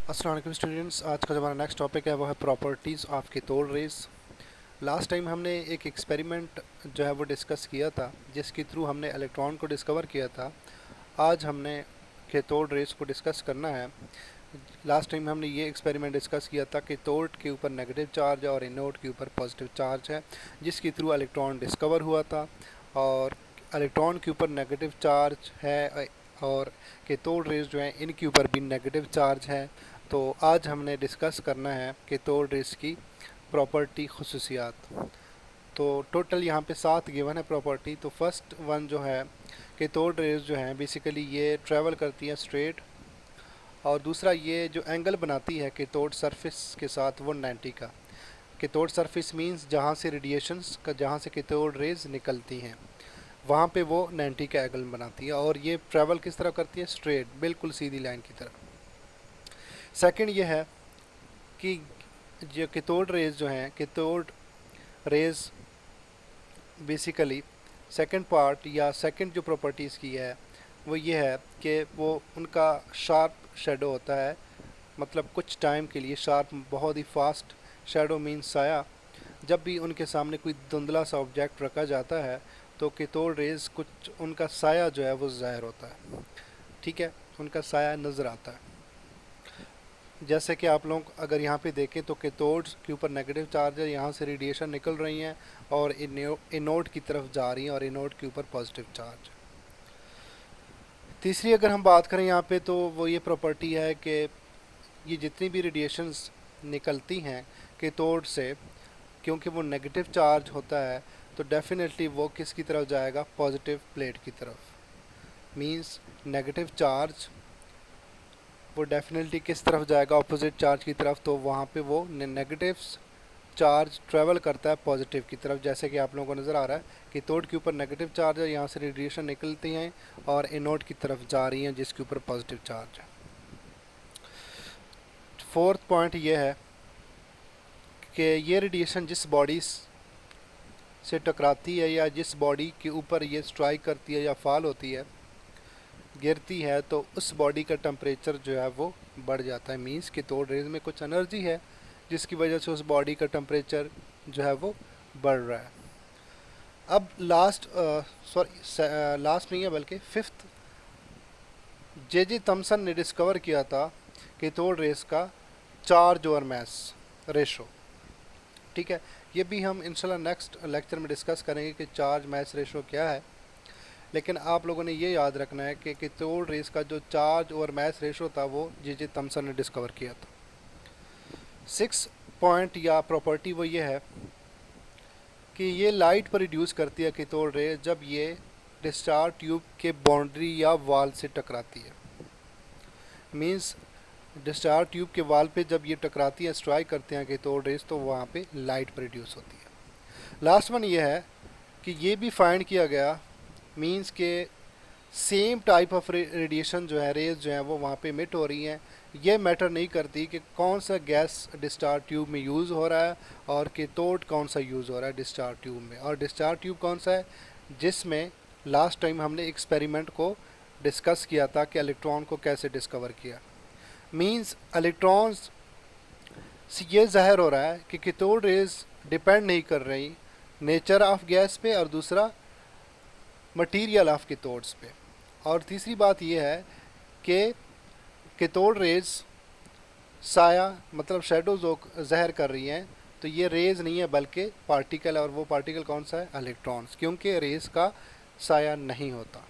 अस्सलाम वालेकुम स्टूडेंट्स। आज का जो हमारा नेक्स्ट टॉपिक है वो है properties of cathode rays. Last time हमने एक एक्सपेरिमेंट जो है वो डिस्कस किया था जिसके थ्रू हमने इलेक्ट्रॉन को डिस्कवर किया था। आज हमने कैथोड रेज को डिस्कस करना है। लास्ट टाइम हमने ये एक्सपेरिमेंट डिस्कस किया था कि कैथोड के ऊपर नेगेटिव चार्ज है और एनोड के ऊपर पॉजिटिव चार्ज है, जिसके थ्रू इलेक्ट्रॉन डिस्कवर हुआ था। और इलेक्ट्रॉन के ऊपर नेगेटिव चार्ज है और कैथोड रेज जो है इनके ऊपर भी नेगेटिव चार्ज है। तो आज हमने डिस्कस करना है कैथोड रेज की प्रॉपर्टी खुसूसियात। तो टोटल यहाँ पे 7 गिवन है प्रॉपर्टी। तो फर्स्ट वन जो है, कैथोड रेज जो है बेसिकली ये ट्रैवल करती है स्ट्रेट, और दूसरा ये जो एंगल बनाती है कैथोड सरफेस के साथ वो 90 का। कैथोड सरफेस मींस जहाँ से रेडिएशंस का, जहाँ से कैथोड रेज निकलती हैं वहाँ पे वो 90 का एंगल बनाती है, और ये ट्रैवल किस तरह करती है, स्ट्रेट, बिल्कुल सीधी लाइन की तरह। सेकंड ये है कि जो कैथोड रेज जो हैं, cathode rays basically second part या सेकंड जो प्रॉपर्टीज़ की है वो ये है कि वो उनका शार्प शेडो होता है, मतलब कुछ टाइम के लिए शार्प, बहुत ही फास्ट शेडो मीन्स साया। जब भी उनके सामने कोई धुंधला सा ऑब्जेक्ट रखा जाता है तो कैथोड रेज कुछ उनका साया जो है वो ज़ाहिर होता है, ठीक है, उनका साया नज़र आता है। जैसे कि आप लोग अगर यहाँ पे देखें तो कैथोड के ऊपर नेगेटिव चार्ज है, यहाँ से रेडिएशन निकल रही हैं और एनोड की तरफ जा रही हैं, और एनोड के ऊपर पॉजिटिव चार्ज। तीसरी अगर हम बात करें यहाँ पे तो वो ये प्रॉपर्टी है कि ये जितनी भी रेडिएशंस निकलती हैं कैथोड से, क्योंकि वो नेगेटिव चार्ज होता है तो डेफिनेटली वो किसकी तरफ जाएगा, पॉजिटिव प्लेट की तरफ। मींस नेगेटिव चार्ज वो डेफिनेटली किस तरफ जाएगा, अपोजिट चार्ज की तरफ। तो वहाँ पे वो नेगेटिव चार्ज ट्रेवल करता है पॉजिटिव की तरफ, जैसे कि आप लोगों को नज़र आ रहा है कि कैथोड के ऊपर नेगेटिव चार्ज है, यहाँ से रेडिएशन निकलती हैं और एनोड की तरफ जा रही हैं जिसके ऊपर पॉजिटिव चार्ज है। फोर्थ पॉइंट ये है कि ये रेडिएशन जिस बॉडी से टकराती है या जिस बॉडी के ऊपर ये स्ट्राइक करती है या फॉल होती है, गिरती है, तो उस बॉडी का टेम्परेचर जो है वो बढ़ जाता है। मीन्स कैथोड रेज में कुछ एनर्जी है जिसकी वजह से उस बॉडी का टेम्परेचर जो है वो बढ़ रहा है। अब लास्ट नहीं है बल्कि फिफ्थ, जे थॉमसन ने डिस्कवर किया था कैथोड रेज का चार्ज और मैस रेशो, ठीक है। ये भी हम इंशाल्लाह नेक्स्ट लेक्चर में डिस्कस करेंगे कि चार्ज मैस रेशो क्या है। लेकिन आप लोगों ने ये याद रखना है कि कैथोड रेज का जो चार्ज और मैस रेशो था वो जे थॉमसन ने डिस्कवर किया था। 6 पॉइंट या प्रॉपर्टी वो ये है कि ये लाइट प्रोड्यूस करती है कैथोड रे जब ये डिस्चार्ज ट्यूब के बाउंड्री या वाल से टकराती है। मींस डिस्चार्ज ट्यूब के वाल पे जब ये टकराती है, स्ट्राइक करते हैं कैथोड रेज, तो वहाँ पे लाइट प्रोड्यूस होती है। लास्ट वन ये है कि ये भी फाइंड किया गया, मींस के सेम टाइप ऑफ रेडिएशन जो है, रेज जो है वो वहाँ पे इमिट हो रही हैं। ये मैटर नहीं करती कि कौन सा गैस डिस्चार्ज ट्यूब में यूज़ हो रहा है और कैथोड कौन सा यूज़ हो रहा है डिस्चार्ज ट्यूब में। और डिस्चार्ज ट्यूब कौन सा है, जिसमें लास्ट टाइम हमने एक्सपेरिमेंट को डिस्कस किया था कि इलेक्ट्रॉन को कैसे डिस्कवर किया। मींस इलेक्ट्रॉन्स से ये ज़ाहिर हो रहा है कि कैथोड रेज डिपेंड नहीं कर रही नेचर ऑफ गैस पे, और दूसरा मटीरियल ऑफ कैथोड्स पे। और तीसरी बात यह है कि कैथोड रेज साया मतलब शेडो जो ज़हर कर रही हैं, तो ये रेज नहीं है बल्कि पार्टिकल, और वो पार्टिकल कौन सा है, इलेक्ट्रॉन्स, क्योंकि रेज का साया नहीं होता।